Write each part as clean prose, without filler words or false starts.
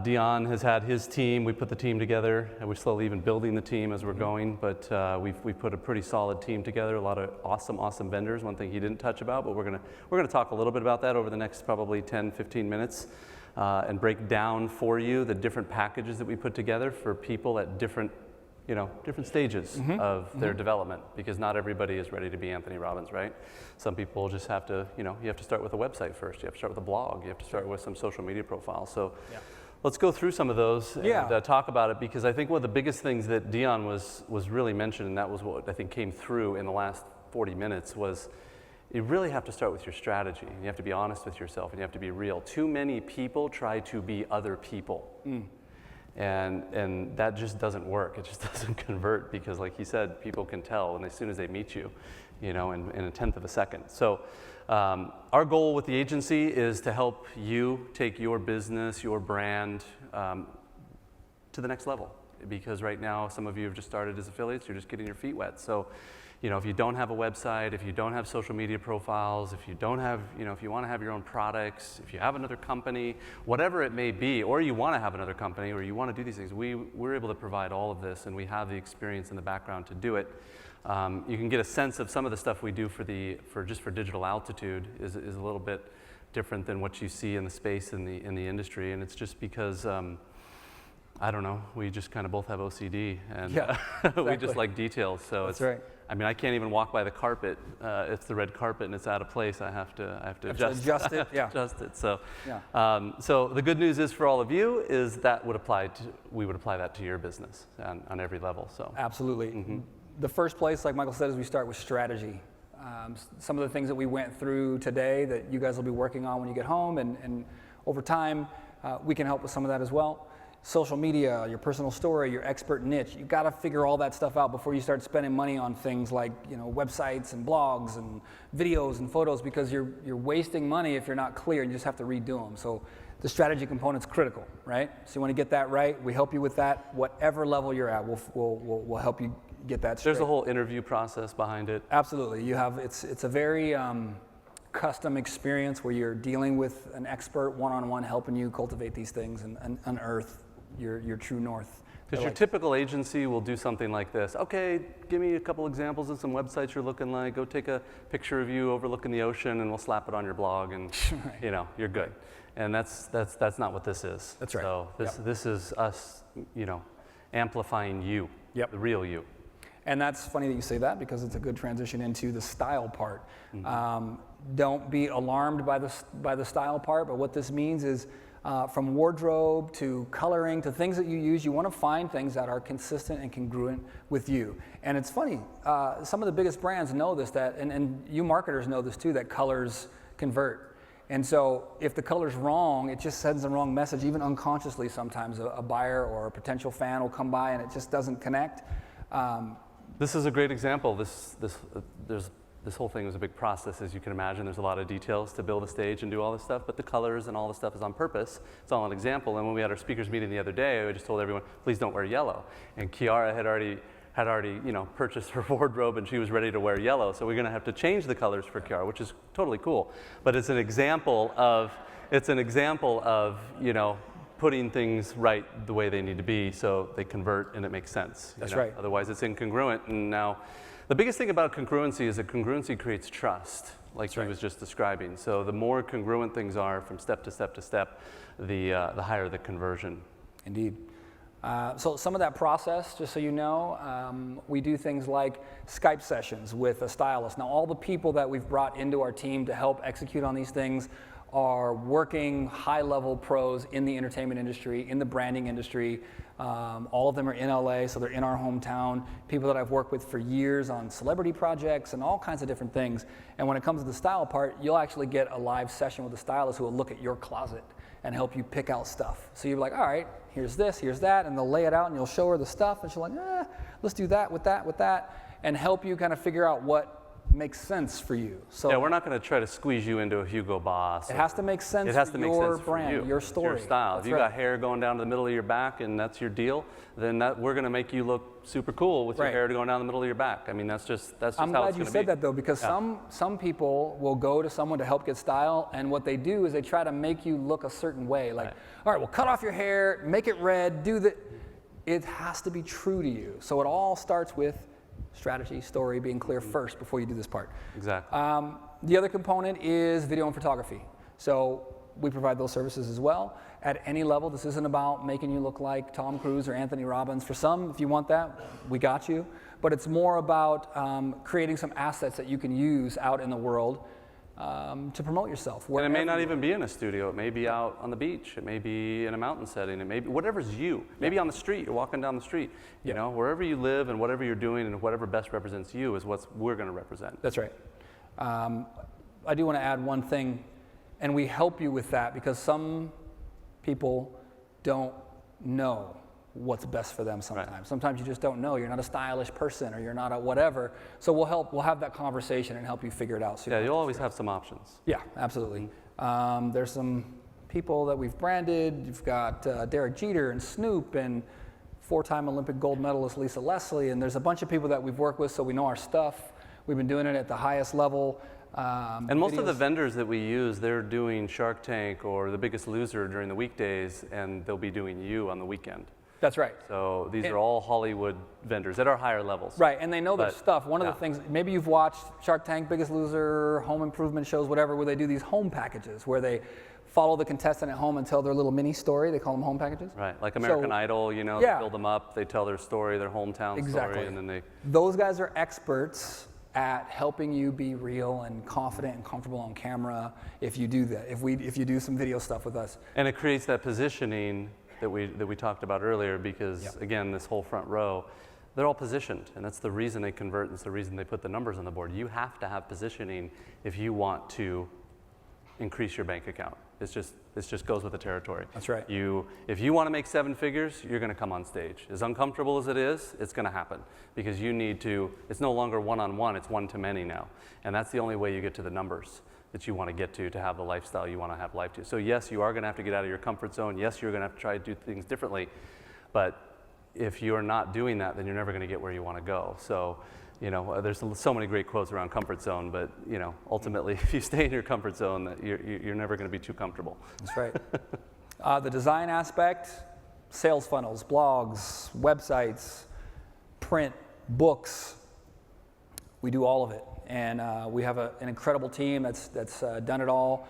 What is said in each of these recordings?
Dion has had his team. We put the team together, and we're slowly even building the team as we're going, but we've put a pretty solid team together, a lot of awesome vendors. One thing he didn't touch about, but we're gonna talk a little bit about that over the next probably 10, 15 minutes, and break down for you the different packages that we put together for people at different stages of their development, because not everybody is ready to be Anthony Robbins, right? Some people just have to, you have to start with a website first, you have to start with a blog, you have to start with some social media profiles. So let's go through some of those and talk about it, because I think one of the biggest things that Dion was really mentioned, and that was what I think came through in the last 40 minutes, was you really have to start with your strategy. You have to be honest with yourself, and you have to be real. Too many people try to be other people. And that just doesn't work. It just doesn't convert, because like he said, people can tell, and as soon as they meet you, in a tenth of a second. So our goal with the agency is to help you take your business, your brand to the next level. Because right now, some of you have just started as affiliates, you're just getting your feet wet. So, if you don't have a website, if you don't have social media profiles, if you don't have, if you want to have your own products, if you have another company, whatever it may be, or you want to have another company, or you want to do these things, we're able to provide all of this, and we have the experience in the background to do it. You can get a sense of some of the stuff we do for digital altitude is a little bit different than what you see in the space in the industry, and it's just because I don't know, we just kind of both have OCD, and exactly. We just like details. So that's right. I mean, I can't even walk by the carpet. It's the red carpet and it's out of place. I have to adjust it. Adjust it. So, so the good news is for all of you is that we would apply that to your business on every level. So absolutely. The first place, like Michael said, is we start with strategy. Some of the things that we went through today that you guys will be working on when you get home, and over time, we can help with some of that as well. Social media, your personal story, your expert niche. You got to figure all that stuff out before you start spending money on things like websites and blogs and videos and photos, because you're wasting money if you're not clear and you just have to redo them. So the strategy component's critical, right? So you want to get that right. We help you with that. Whatever level you're at, we'll help you get that straight. There's a whole interview process behind it. Absolutely. You have it's a very custom experience where you're dealing with an expert one-on-one, helping you cultivate these things and unearth your true north. Because your typical agency will do something like this. Okay, give me a couple examples of some websites you're looking like. Go take a picture of you overlooking the ocean, and we'll slap it on your blog, and you're good. And that's not what this is. That's right. So this is us, amplifying you, the real you. And that's funny that you say that, because it's a good transition into the style part. Don't be alarmed by the style part, but what this means is from wardrobe to coloring to things that you use, you want to find things that are consistent and congruent with you. And it's funny, some of the biggest brands know this, and you marketers know this too, that colors convert. And so if the color's wrong, it just sends the wrong message, even unconsciously sometimes. A buyer or a potential fan will come by and it just doesn't connect. This is a great example. This whole thing was a big process, as you can imagine. There's a lot of details to build a stage and do all this stuff, but the colors and all the stuff is on purpose. It's all an example. And when we had our speakers meeting the other day, I just told everyone, please don't wear yellow. And Kiara had already purchased her wardrobe, and she was ready to wear yellow. So we're going to have to change the colors for Kiara, which is totally cool. But it's an example of putting things right the way they need to be, so they convert and it makes sense. That's right. Otherwise, it's incongruent. And now, the biggest thing about congruency is that congruency creates trust, like he was just describing. So the more congruent things are from step to step to step, the higher the conversion. Indeed. So some of that process, just so you know, we do things like Skype sessions with a stylist. Now, all the people that we've brought into our team to help execute on these things are working high-level pros in the entertainment industry, in the branding industry. All of them are in LA, so they're in our hometown. People that I've worked with for years on celebrity projects and all kinds of different things. And when it comes to the style part, you'll actually get a live session with a stylist who will look at your closet and help you pick out stuff. So you're like, all right, here's this, here's that, and they'll lay it out and you'll show her the stuff, and she's like, let's do that, with that, and help you kind of figure out what makes sense for you. So Yeah, we're not going to try to squeeze you into a Hugo Boss. it has to make sense It has for to make your sense for brand, you. your It's story. your style. That's if you right. got hair going down to the middle of your back and that's your deal, then we're going to make you look super cool with your Right. hair going down the middle of your back. I mean, that's just I'm how it's going glad to you be. said that though, because some people will go to someone to help get style, and what they do is they try to make you look a certain way. Like, Right. all right, well, cut off your hair, make it red, do the. It has to be true to you. So it all starts with strategy, story, being clear first before you do this part. Exactly. The other component is video and photography. So we provide those services as well at any level. This isn't about making you look like Tom Cruise or Anthony Robbins. For some, if you want that, we got you. But it's more about creating some assets that you can use out in the world to promote yourself. And it may not even be in a studio. It may be out on the beach. It may be in a mountain setting. It may be whatever's you. Maybe on the street. You're walking down the street. You know, wherever you live and whatever you're doing and whatever best represents you is what we're going to represent. That's right. I do want to add one thing, and we help you with that because some people don't know what's best for them sometimes. Right. Sometimes you just don't know. You're not a stylish person or you're not a whatever. So we'll have that conversation and help you figure it out. So Yeah, you'll always have some options. yeah, absolutely. There's some people that we've branded. You've got Derek Jeter and Snoop and 4-time Olympic gold medalist Lisa Leslie, and there's a bunch of people that we've worked with, so we know our stuff. We've been doing it at the highest level. And most of the vendors that we use, they're doing Shark Tank or The Biggest Loser during the weekdays, and they'll be doing you on the weekend. That's right. So these are all Hollywood vendors at our higher levels. Right, and they know their But, stuff. One of yeah. the things, maybe you've watched Shark Tank, Biggest Loser, home improvement shows, whatever, where they do these home packages, where they follow the contestant at home and tell their little mini story. They call them home packages. Right, like American Idol, you know, yeah. they build them up, they tell their story, their hometown Exactly. story, and then they... Those guys are experts at helping you be real and confident and comfortable on camera if you do that, if you do some video stuff with us. And it creates that positioning that we talked about earlier because, again, this whole front row, they're all positioned, and that's the reason they convert, and it's the reason they put the numbers on the board. You have to have positioning if you want to increase your bank account. It just goes with the territory. That's right. If you want to make 7 figures, you're going to come on stage. As uncomfortable as it is, it's going to happen because you need to. It's no longer one-on-one; it's one-to-many now, and that's the only way you get to the numbers that you want to get to have the lifestyle you want to have life to. So yes, you are going to have to get out of your comfort zone. Yes, you're going to have to try to do things differently, but if you're not doing that, then you're never going to get where you want to go. So. You know, there's so many great quotes around comfort zone, but you know, ultimately, if you stay in your comfort zone, you're never going to be too comfortable. That's right. The design aspect, sales funnels, blogs, websites, print, books. We do all of it, and we have an incredible team that's done it all.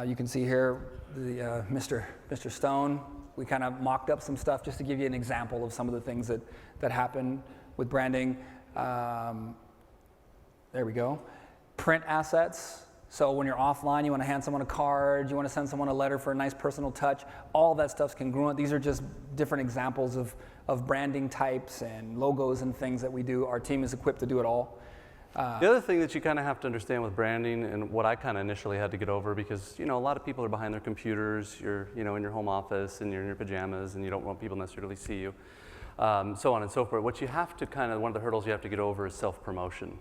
You can see here the Mr. Stone. We kind of mocked up some stuff just to give you an example of some of the things that happen with branding. There we go. Print assets. So when you're offline, you want to hand someone a card, you want to send someone a letter for a nice personal touch. All that stuff's congruent. These are just different examples of branding types and logos and things that we do. Our team is equipped to do it all. The other thing that you kind of have to understand with branding, and what I kind of initially had to get over, because you know a lot of people are behind their computers, you're in your home office and you're in your pajamas and you don't want people necessarily see you. So on and so forth. What you have to one of the hurdles you have to get over is self-promotion.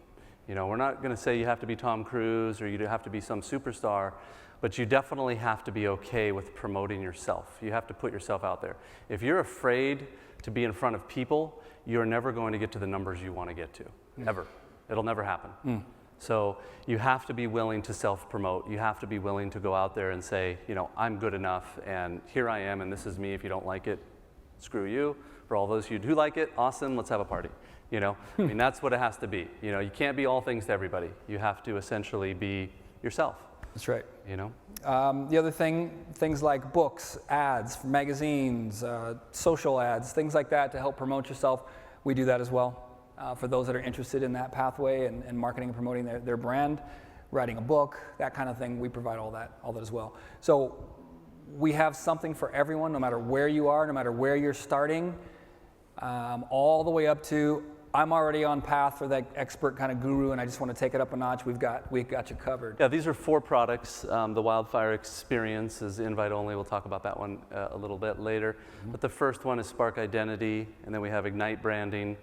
You know, we're not going to say you have to be Tom Cruise or you have to be some superstar, but you definitely have to be okay with promoting yourself. You have to put yourself out there. If you're afraid to be in front of people, you're never going to get to the numbers you want to get to, ever. It'll never happen. So you have to be willing to self-promote. You have to be willing to go out there and say, you know, I'm good enough, and here I am, and this is me. If you don't like it, screw you. For all those of you who do like it, awesome, let's have a party. You know, I mean, that's what it has to be. You know, you can't be all things to everybody. You have to essentially be yourself. That's right. You know? The other thing, things like books, ads, magazines, social ads, things like that to help promote yourself. We do that as well. For those that are interested in that pathway and marketing and promoting their brand, writing a book, that kind of thing, we provide all that as well. So we have something for everyone, no matter where you are, no matter where you're starting, all the way up to I'm already on path for that expert kind of guru and I just want to take it up a notch. We've got you covered. Yeah, these are 4 products. The Wildfire Experience is invite only. We'll talk about that one a little bit later. But the first one is Spark Identity, and then we have Ignite Branding,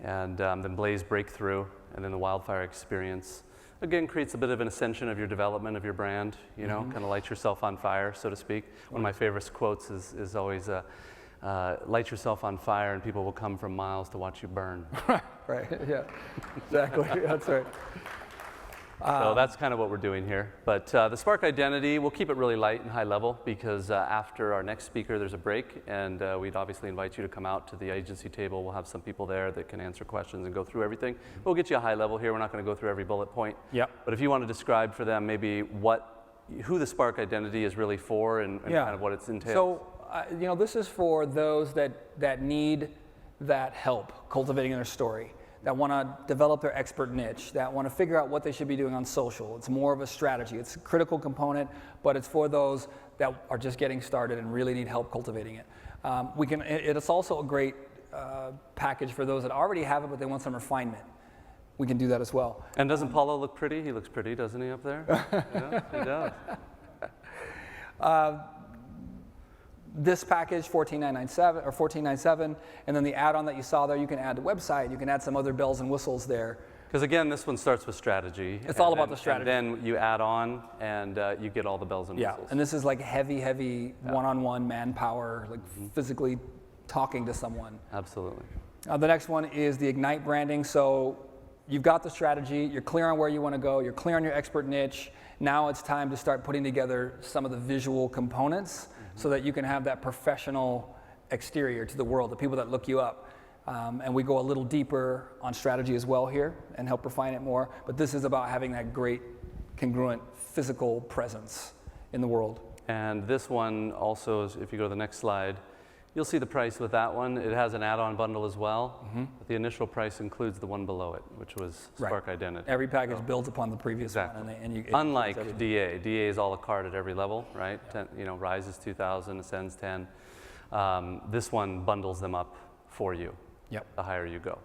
and then Blaze Breakthrough, and then the wildfire experience. Again, creates a bit of an ascension of your development of your brand, you know, kind of light yourself on fire, so to speak. One of my favorite quotes is always, light yourself on fire and people will come from miles to watch you burn. Right, yeah, exactly, that's right. So that's kind of what we're doing here. But the Spark identity, we'll keep it really light and high level because after our next speaker, there's a break, and we'd obviously invite you to come out to the agency table. We'll have some people there that can answer questions and go through everything. We'll get you a high level here. We're not going to go through every bullet point. Yep. But if you want to describe for them maybe who the Spark identity is really for and kind of what it's entails. So, you know, this is for those that need that help cultivating their story, that want to develop their expert niche, that want to figure out what they should be doing on social. It's more of a strategy. It's a critical component, but it's for those that are just getting started and really need help cultivating it. It's also a great package for those that already have it, but they want some refinement. We can do that as well. And doesn't Paulo look pretty? He looks pretty, doesn't he, up there? Yeah, he does. This package, $14,997 or $14,997, and then the add-on that you saw there, you can add the website, you can add some other bells and whistles there. Because again, this one starts with strategy. It's all about the strategy. And then you add on, and you get all the bells and whistles. Yeah, and this is like heavy one-on-one manpower, like physically talking to someone. Absolutely. The next one is the Ignite branding. So you've got the strategy, you're clear on where you want to go, you're clear on your expert niche. Now it's time to start putting together some of the visual components so that you can have that professional exterior to the world, the people that look you up. And we go a little deeper on strategy as well here and help refine it more. But this is about having that great, congruent physical presence in the world. And this one also, is, if you go to the next slide, you'll see the price with that one. It has an add-on bundle as well. But the initial price includes the one below it, which was Spark Identity. Every package builds upon the previous one. Unlike DA. DA is a la carte at every level, right? Yeah. 10, rises 2,000, ascends 10. This one bundles them up for you. Yep. The higher you go.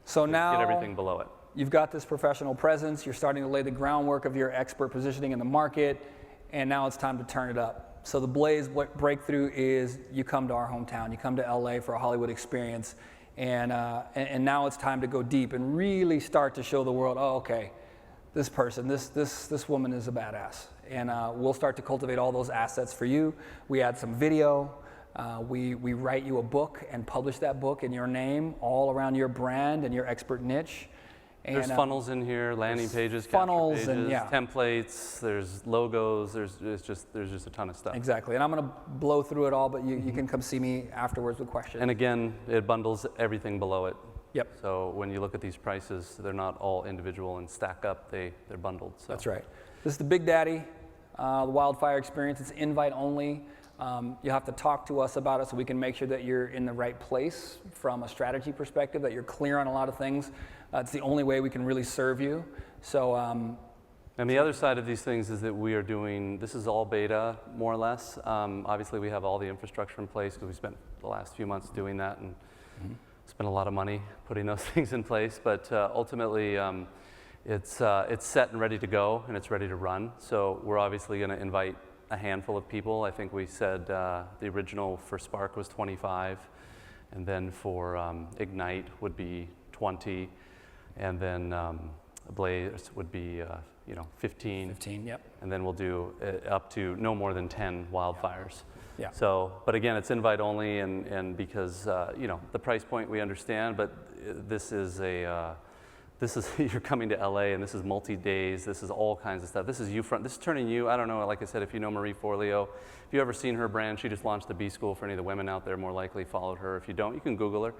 So now get everything below it. You've got this professional presence. You're starting to lay the groundwork of your expert positioning in the market, and now it's time to turn it up. So the Blaze breakthrough is you come to our hometown, you come to LA for a Hollywood experience, and now it's time to go deep and really start to show the world, oh, okay, this person, this woman is a badass. And we'll start to cultivate all those assets for you. We add some video. We write you a book and publish that book in your name, all around your brand and your expert niche. And, there's funnels in here, landing pages, funnels, capture pages, and templates, there's logos, there's just a ton of stuff. Exactly, and I'm going to blow through it all, but you can come see me afterwards with questions. And again, it bundles everything below it. Yep. So when you look at these prices, they're not all individual and stack up, they're bundled. So. That's right. This is the Big Daddy, the wildfire experience. It's invite only. You have to talk to us about it so we can make sure that you're in the right place from a strategy perspective, that you're clear on a lot of things. It's the only way we can really serve you. So, and the other side of these things is that we are doing, this is all beta, more or less. Obviously, we have all the infrastructure in place because we spent the last few months doing that and spent a lot of money putting those things in place. But ultimately, it's set and ready to go, and it's ready to run. So we're obviously going to invite a handful of people. I think we said the original for Spark was 25, and then for Ignite would be 20, and then Blaze would be 15. 15, yep. And then we'll do up to no more than 10 wildfires. Yeah. So, but again, it's invite only, and because the price point we understand, but this is you're coming to LA, and this is multi-days, this is all kinds of stuff. This is this is turning you, I don't know, like I said, if you know Marie Forleo, if you've ever seen her brand, she just launched the B School for any of the women out there, more likely followed her. If you don't, you can Google her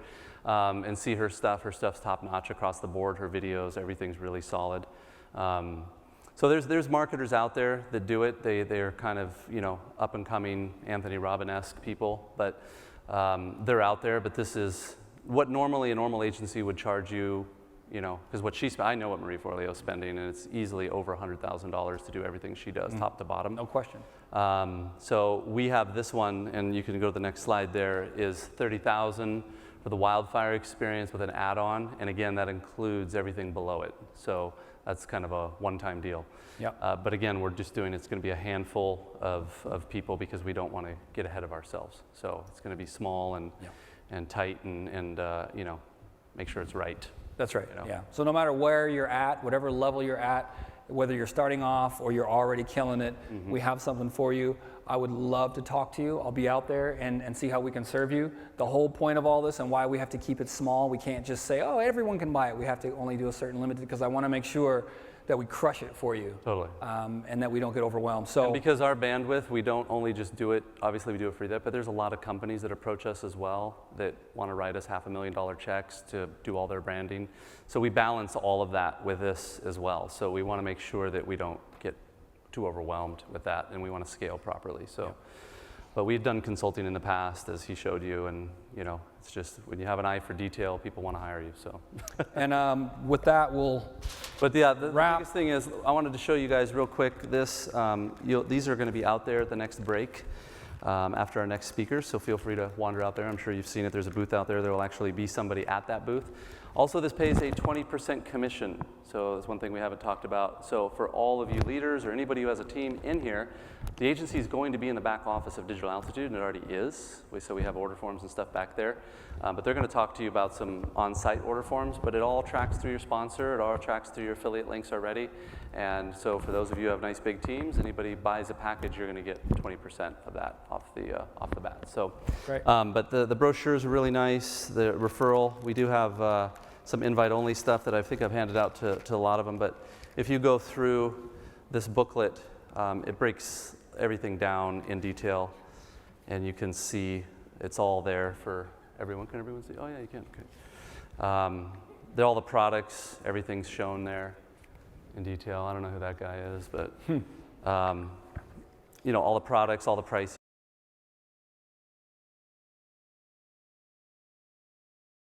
and see her stuff. Her stuff's top notch across the board, her videos, everything's really solid. So there's marketers out there that do it. They're kind of, up and coming Anthony Robbins-esque people, but they're out there, but this is what normally a normal agency would charge you, because what I know what Marie Forleo is spending, and it's easily over $100,000 to do everything she does, top to bottom. No question. So we have this one, and you can go to the next slide there, is $30,000 for the wildfire experience with an add-on, and again, that includes everything below it. So that's kind of a one-time deal. Yep. But again, we're just doing, it's going to be a handful of people because we don't want to get ahead of ourselves. So it's going to be small and tight and make sure it's right. That's right. You know? Yeah. So no matter where you're at, whatever level you're at, whether you're starting off or you're already killing it, we have something for you. I would love to talk to you. I'll be out there and see how we can serve you. The whole point of all this and why we have to keep it small, we can't just say, oh, everyone can buy it. We have to only do a certain limited, because I want to make sure that we crush it for you. Totally. And that we don't get overwhelmed. So and because our bandwidth, we don't only just do it, obviously we do it for that, but there's a lot of companies that approach us as well that want to write us $500,000 checks to do all their branding. So we balance all of that with this as well. So we want to make sure that we don't get too overwhelmed with that, and we want to scale properly. So, but we've done consulting in the past, as he showed you, and you know, it's just when you have an eye for detail, people want to hire you. So, and with that, we'll. But yeah, the wrap. biggest thing is I wanted to show you guys real quick. This these are going to be out there at the next break after our next speaker. So feel free to wander out there. I'm sure you've seen it. There's a booth out there. There will actually be somebody at that booth. Also, this pays a 20% commission. So that's one thing we haven't talked about. So for all of you leaders or anybody who has a team in here, the agency is going to be in the back office of Digital Altitude, and it already is. So we have order forms and stuff back there. But they're going to talk to you about some on-site order forms, but it all tracks through your sponsor. It all tracks through your affiliate links already. And so for those of you who have nice big teams, anybody buys a package, you're going to get 20% of that off the bat. So, Great. but the brochures are really nice. The referral, we do have some invite-only stuff that I think I've handed out to a lot of them. But if you go through this booklet, it breaks everything down in detail, and you can see it's all there for everyone. Can everyone see? Oh yeah, you can. Okay. They're all the products. Everything's shown there in detail. I don't know who that guy is, but you know, all the products, all the pricing.